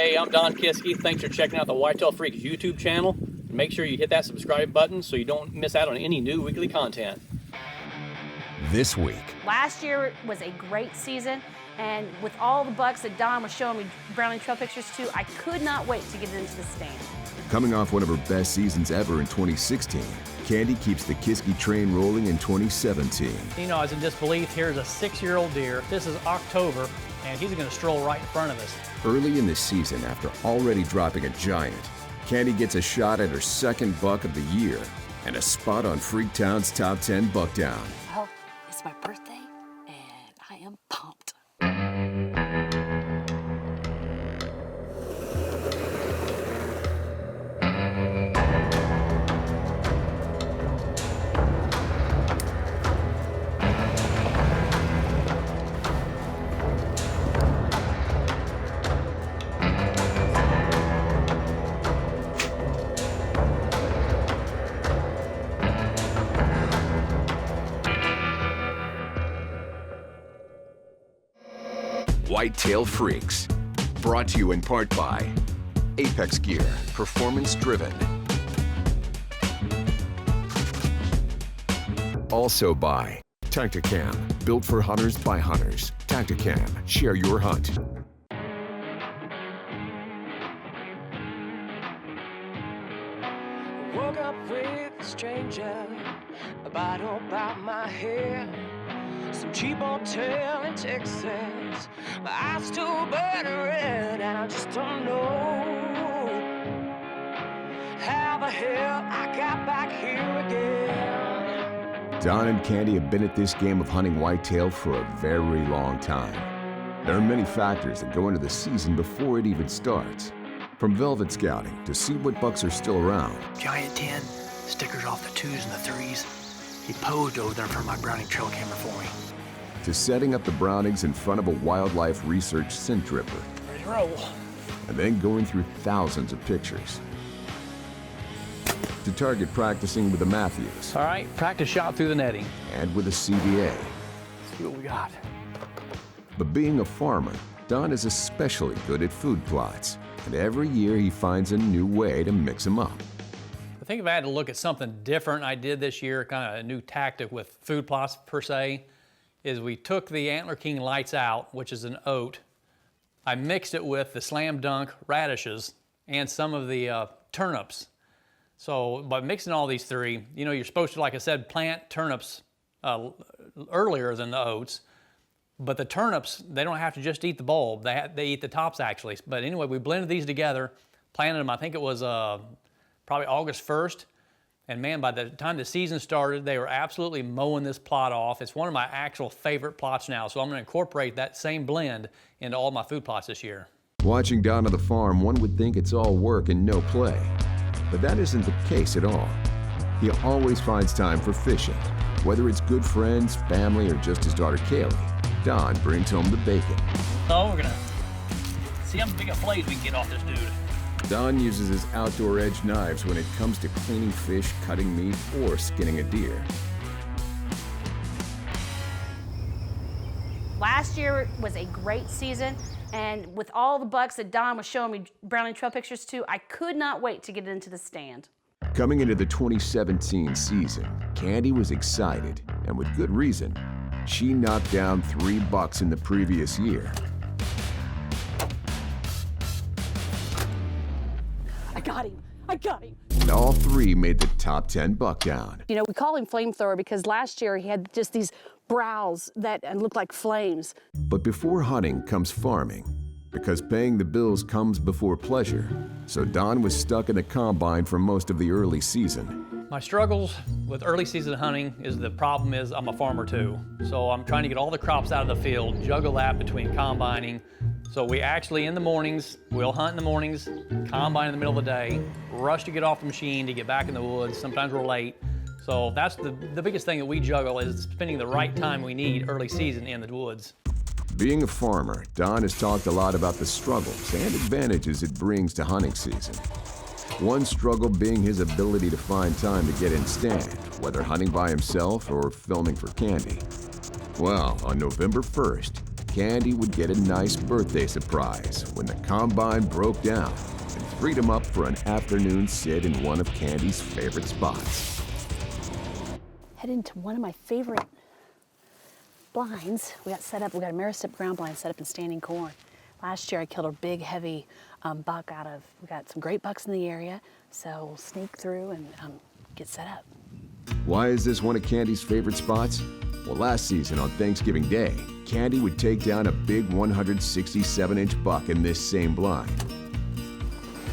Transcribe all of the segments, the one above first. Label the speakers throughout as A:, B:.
A: Hey, I'm Kandi Kisky. Thanks for checking out the Whitetail Freaks YouTube channel. Make sure you hit that subscribe button so you don't miss out on any new weekly content.
B: This week.
C: Last year was a great season, and with all the bucks that Don was showing me Browning Trail pictures to, I could not wait to get into the stand.
B: Coming off one of her best seasons ever in 2016, Kandi keeps the Kisky train rolling in 2017.
D: You know, I was in disbelief. Here's a 6-year-old deer. This is October, and he's going to stroll right in front of us.
B: Early in the season, after already dropping a giant, Kandi gets a shot at her second buck of the year and a spot on Freaktown's Top 10 Buck Down.
E: Well, it's my birthday, and I am pumped.
B: Whitetail Freaks, brought to you in part by Apex Gear, performance driven. Also by Tacticam, built for hunters by hunters. Tacticam, share your hunt.
F: Woke up with a stranger, a bottle by my hair, some cheap hotel in Texas. My eyes still burn red, and I just don't know how the hell I got back here again.
B: Don and Kandi have been at this game of hunting whitetail for a very long time. There are many factors that go into the season before it even starts. From velvet scouting to see what bucks are still around.
D: Giant 10, stickers off the 2s and the 3s. He posed over there in front of my Browning Trail camera for me.
B: To setting up the Brownings in front of a wildlife research scent dripper.
D: Ready to roll.
B: And then going through thousands of pictures. To target practicing with the Matthews.
D: All right, practice shot through the netting.
B: And with a CVA.
D: Let's see what we got.
B: But being a farmer, Don is especially good at food plots. And every year he finds a new way to mix them up.
D: I think if I had to look at something different I did this year, kind of a new tactic with food plots per se, is we took the Antler King Lights Out, which is an oat. I mixed it with the Slam Dunk radishes and some of the turnips. So by mixing all these three, you know, you're supposed to, like I said, plant turnips earlier than the oats. But the turnips, they don't have to just eat the bulb. They eat the tops, actually. But anyway, we blended these together, planted them, I think it was probably August 1st. And man, by the time the season started, they were absolutely mowing this plot off. It's one of my actual favorite plots now, so I'm gonna incorporate that same blend into all my food plots this year.
B: Watching Don on the farm, one would think it's all work and no play. But that isn't the case at all. He always finds time for fishing. Whether it's good friends, family, or just his daughter Kaylee, Don brings home the bacon.
D: So we're gonna see how big a fillets we can get off this dude.
B: Don uses his outdoor edge knives when it comes to cleaning fish, cutting meat, or skinning a deer.
C: Last year was a great season, and with all the bucks that Don was showing me Browning Trail pictures to, I could not wait to get into the stand.
B: Coming into the 2017 season, Kandi was excited, and with good reason. She knocked down 3 bucks in the previous year.
E: I got him. I got him.
B: And all 3 made the top 10 buck down.
E: You know, we call him flamethrower because last year he had just these brows that looked like flames.
B: But before hunting comes farming, because paying the bills comes before pleasure. So Don was stuck in the combine for most of the early season.
D: My struggles with early season hunting is the problem is I'm a farmer too. So I'm trying to get all the crops out of the field, juggle that between combining. So we actually in the mornings, we'll hunt in the mornings, combine in the middle of the day, rush to get off the machine to get back in the woods. Sometimes we're late. So that's the biggest thing that we juggle is spending the right time we need early season in the woods.
B: Being a farmer, Don has talked a lot about the struggles and advantages it brings to hunting season. One struggle being his ability to find time to get in stand, whether hunting by himself or filming for Kandi. Well, on November 1st, Kandi would get a nice birthday surprise when the combine broke down and freed him up for an afternoon sit in one of Kandi's favorite spots.
E: Heading to one of my favorite blinds. We got set up, we got a Maristip ground blind set up in standing corn. Last year I killed a big, heavy buck we got some great bucks in the area, so we'll sneak through and get set up.
B: Why is this one of Kandi's favorite spots? Well, last season on Thanksgiving Day, Kandi would take down a big 167-inch buck in this same blind.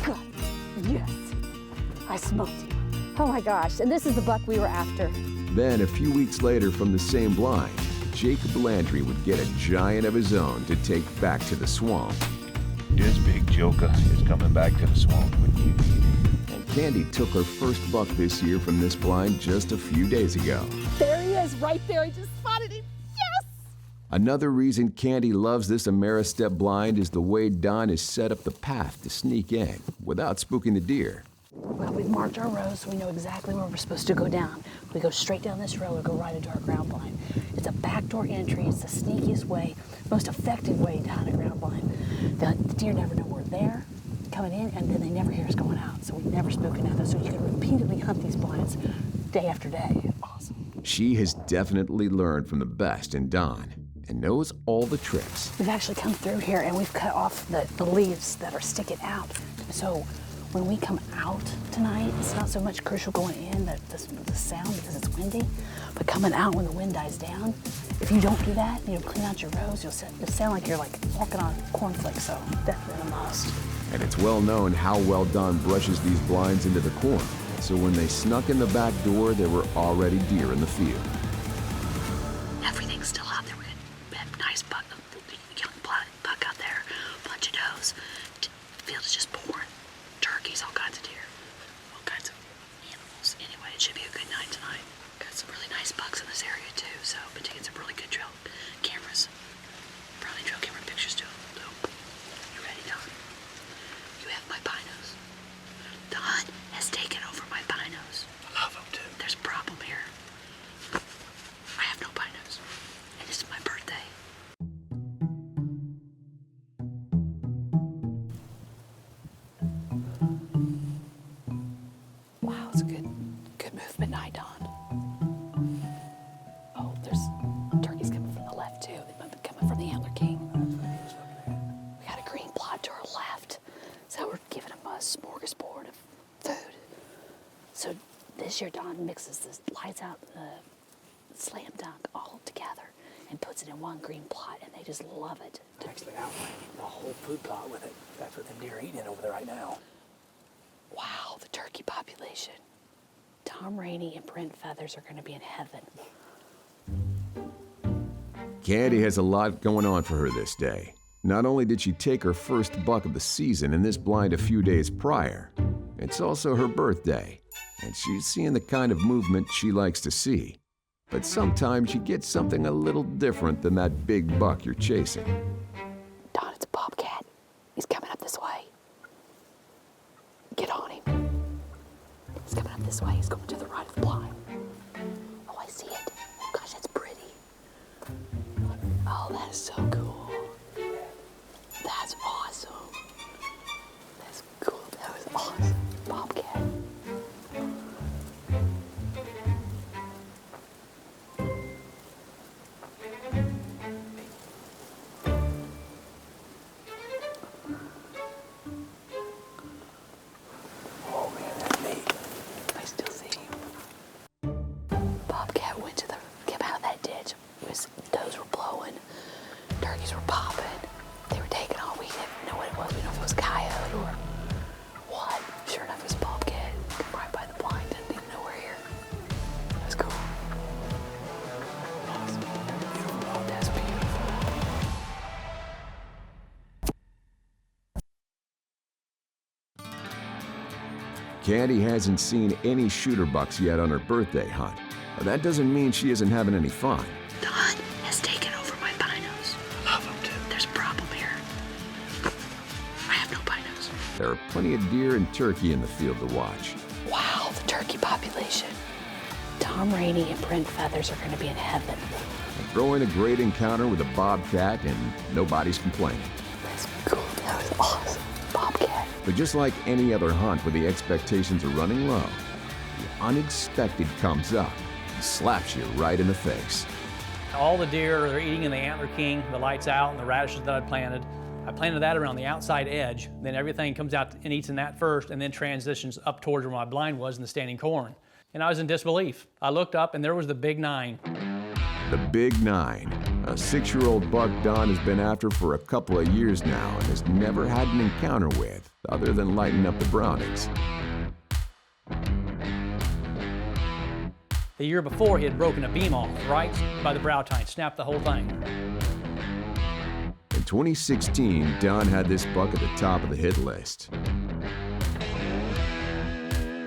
E: God, yes, I smoked him. Oh my gosh, and this is the buck we were after.
B: Then, a few weeks later from the same blind, Jacob Landry would get a giant of his own to take back to the swamp.
G: This big joker is coming back to the swamp with you.
B: And Kandi took her first buck this year from this blind just a few days ago.
E: There he is, right there. I just spotted him. Yes!
B: Another reason Kandi loves this Ameristep blind is the way Don has set up the path to sneak in without spooking the deer.
E: Well, we've marked our rows so we know exactly where we're supposed to go down. We go straight down this row and go right into our ground blind. It's a backdoor entry. It's the sneakiest way, most effective way down a ground blind. The deer never know we're there, coming in, and then they never hear us going out. So we never spook another. So you can repeatedly hunt these blinds day after day. Awesome.
B: She has definitely learned from the best in Don and knows all the tricks.
E: We've actually come through here and we've cut off the leaves that are sticking out. So when we come out tonight, it's not so much crucial going in, the sound because it's windy, but coming out when the wind dies down, if you don't do that, clean out your rows, you'll sound like you're like walking on cornflakes, so definitely a must.
B: And it's well known how well Don brushes these blinds into the corn. So when they snuck in the back door, there were already deer in the field.
E: Everything's still out there. We have nice buck, young buck out there, bunch of does. The field is just pouring. Turkeys, all kinds of deer, all kinds of animals. Anyway, it should be a good night tonight. Got some really nice bucks in this area too, so but to get some really good trail cameras, probably trail camera pictures too. So, you ready, Don? You have my binos. Don has taken over my binos.
G: I love them too.
E: There's a problem here. I have no binos, and this is my birthday. Wow, it's a good movement night, Don. Oh, there's turkeys coming from the left too. They might be coming from the Antler King. We got a green plot to our left, so we're giving them a smorgasbord of food. So this year, Don mixes the lights out, the slam dunk all together and puts it in one green plot, and they just love it.
H: Actually outlining the whole food plot with it. That's what them deer are eating over there right now.
E: Wow, the turkey population. Tom Rainey and Brent Feathers are going to be in heaven.
B: Kandi has a lot going on for her this day. Not only did she take her first buck of the season in this blind a few days prior, it's also her birthday, and she's seeing the kind of movement she likes to see. But sometimes you get something a little different than that big buck you're chasing.
E: Don, it's a bobcat. He's coming up this way. Get on him. He's coming up this way. He's going to the right of the blind. Oh, I see it. Gosh, that's pretty. Oh, that is so cool. That's awesome. That's cool. That was awesome. Bobcat.
H: Oh man, that's neat.
E: I still see him. Bobcat came out of that ditch. Does were blowing, turkeys were popping. They were taking off. We didn't know what it was. We didn't know if it was a coyote or what. Sure enough, it was a bobcat. Come right by the blind. Didn't even know we're here. That's cool. Awesome. Beautiful. That's beautiful.
B: Kandi hasn't seen any shooter bucks yet on her birthday hunt. But that doesn't mean she isn't having any fun.
E: Don has taken over my binos.
H: I love them too.
E: There's a problem here. I have no binos.
B: There are plenty of deer and turkey in the field to watch.
E: Wow, the turkey population. Tom Rainey and Brent Feathers are going to be in heaven.
B: and throw in a great encounter with a bobcat and nobody's complaining.
E: That's cool. That was awesome. Bobcat.
B: But just like any other hunt where the expectations are running low, the unexpected comes up and slaps you right in the face.
D: All the deer are eating in the Antler King, the lights out, and the radishes that I planted. I planted that around the outside edge. Then everything comes out and eats in that first and then transitions up towards where my blind was in the standing corn. And I was in disbelief. I looked up and there was the big 9.
B: The Big 9, a 6-year-old buck Don has been after for a couple of years now and has never had an encounter with, other than lighting up the brownies.
D: The year before, he had broken a beam off right by the brow tine, snapped the whole thing.
B: In 2016, Don had this buck at the top of the hit list.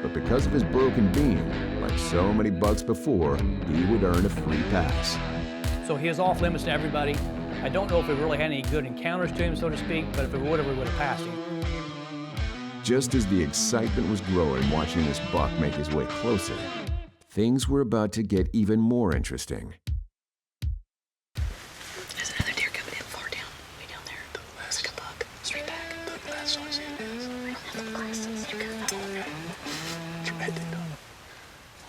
B: But because of his broken beam, like so many bucks before, he would earn a free pass.
D: So he is off limits to everybody. I don't know if we really had any good encounters to him, so to speak, but if we would have passed him.
B: Just as the excitement was growing watching this buck make his way closer, things were about to get even more interesting.
E: There's another deer coming in far down, way down there. It's like a buck, straight back. That's what it is. I don't have the glasses. You can know.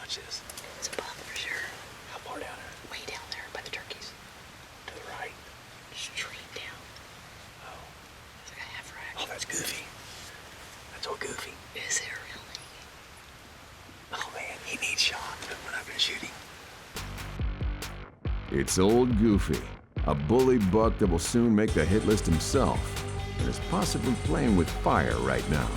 H: Watch this.
E: It's a buck for sure.
H: How far down there?
E: Way down there by the turkeys.
H: To the right.
E: Straight down.
H: Oh.
E: It's like a half rack.
H: Oh, that's Goofy. That's old Goofy.
E: Is it really?
H: Oh man, he needs shot, but we're not gonna shoot him.
B: It's old Goofy, a bully buck that will soon make the hit list himself, and is possibly playing with fire right now.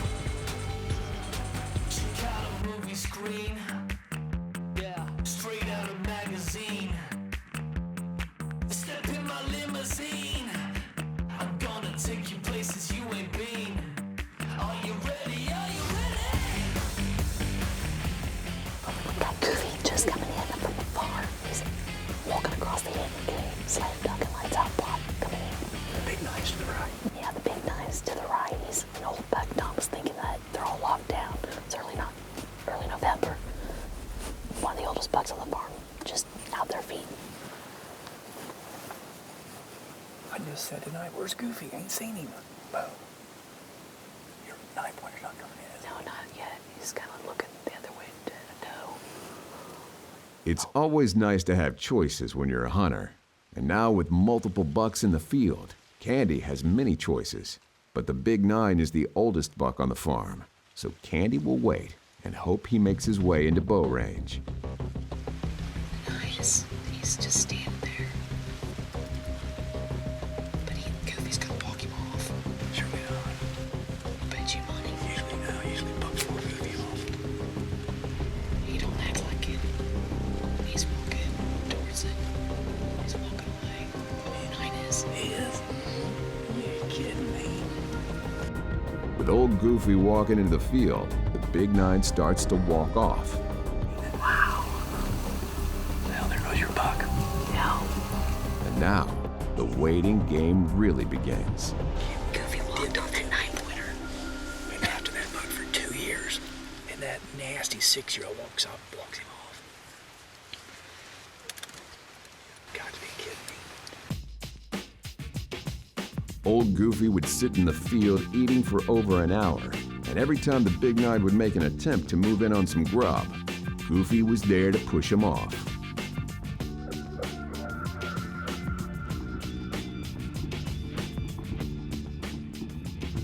E: Goofy just coming in from afar. He's walking across the Antler King, slam dunking lights out, block coming in.
H: The big 9's to the right.
E: Yeah, the big 9 is to the right. He's an old buck. Don was thinking that they're all locked down. It's early November. One of the oldest bucks on the farm, just out there feeding.
H: I just said tonight, where's Goofy? Ain't seen him. Bo. Your 9-pointer's not coming in.
E: No, not yet. He's kind of looking the other way to the doe.
B: It's always nice to have choices when you're a hunter. And now with multiple bucks in the field, Kandi has many choices. But the Big 9 is the oldest buck on the farm. So Kandi will wait and hope he makes his way into bow range.
E: No, he's just standing there. But Goofy's gonna walk him off.
H: Surely not.
E: Bet you money.
H: Usually bucks walk Goofy off.
E: He don't act like it. He's walking towards it. He's walking away. 9 is.
H: He is? You kidding me?
B: With old Goofy walking into the field, the Big 9 starts to walk off.
H: Wow. Well, there goes your buck.
E: No.
B: And now, the waiting game really begins.
E: Goofy walked off that 9-pointer.
H: Been after that buck for 2 years. And that nasty 6-year-old blocks him off. Got to be kidding me.
B: Old Goofy would sit in the field eating for over an hour, and every time the Big 9 would make an attempt to move in on some grub, Goofy was there to push him off.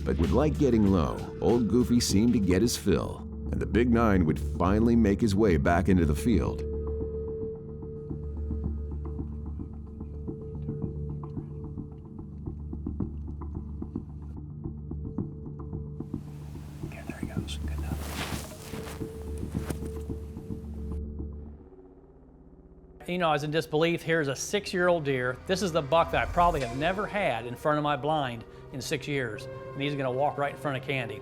B: But with light getting low, old Goofy seemed to get his fill, and the Big 9 would finally make his way back into the field.
H: Okay, there he goes. Good enough.
D: You know, I was in disbelief. Here's a 6-year-old deer. This is the buck that I probably have never had in front of my blind in 6 years. And he's gonna walk right in front of Kandi.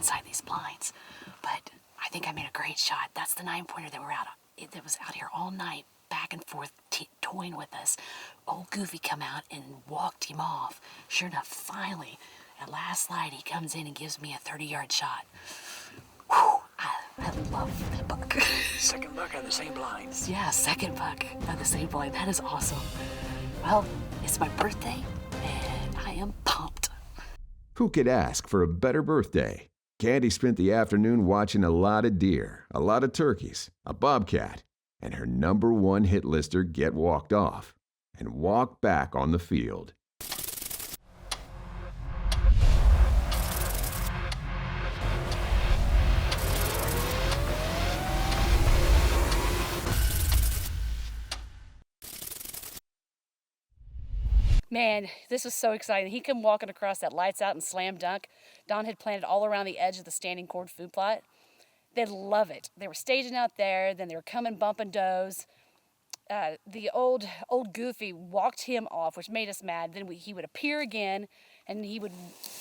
E: inside these blinds. But I think I made a great shot. That's the 9-pointer that that was out here all night, back and forth, toying with us. Old Goofy come out and walked him off. Sure enough, finally, at last light, he comes in and gives me a 30-yard shot. Whew, I love that buck.
H: Second buck on the same blinds.
E: Yeah, second buck on the same blind. That is awesome. Well, it's my birthday, and I am pumped.
B: Who could ask for a better birthday? Kandi spent the afternoon watching a lot of deer, a lot of turkeys, a bobcat, and her #1 hit lister get walked off and walk back on the field.
C: Man, this was so exciting. He come walking across that lights out and slam dunk Don had planted all around the edge of the standing corn food plot. They love it. They were staging out there, then they were coming bumping does. The old Goofy walked him off, which made us mad. Then he would appear again, and he would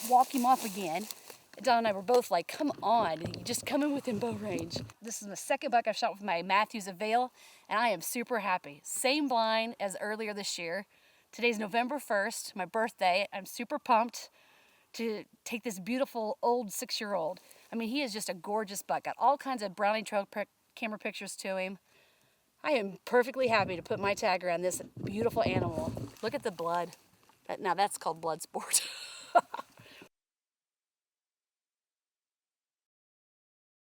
C: walk him off again. Don and I were both like, come on, just come in within bow range. This is the second buck I've shot with my Matthews Avail, and I am super happy. Same blind as earlier this year. Today's November 1st, my birthday. I'm super pumped to take this beautiful old 6-year-old. I mean, he is just a gorgeous buck. Got all kinds of Browning trail camera pictures to him. I am perfectly happy to put my tagger on this beautiful animal. Look at the blood. Now that's called blood sport.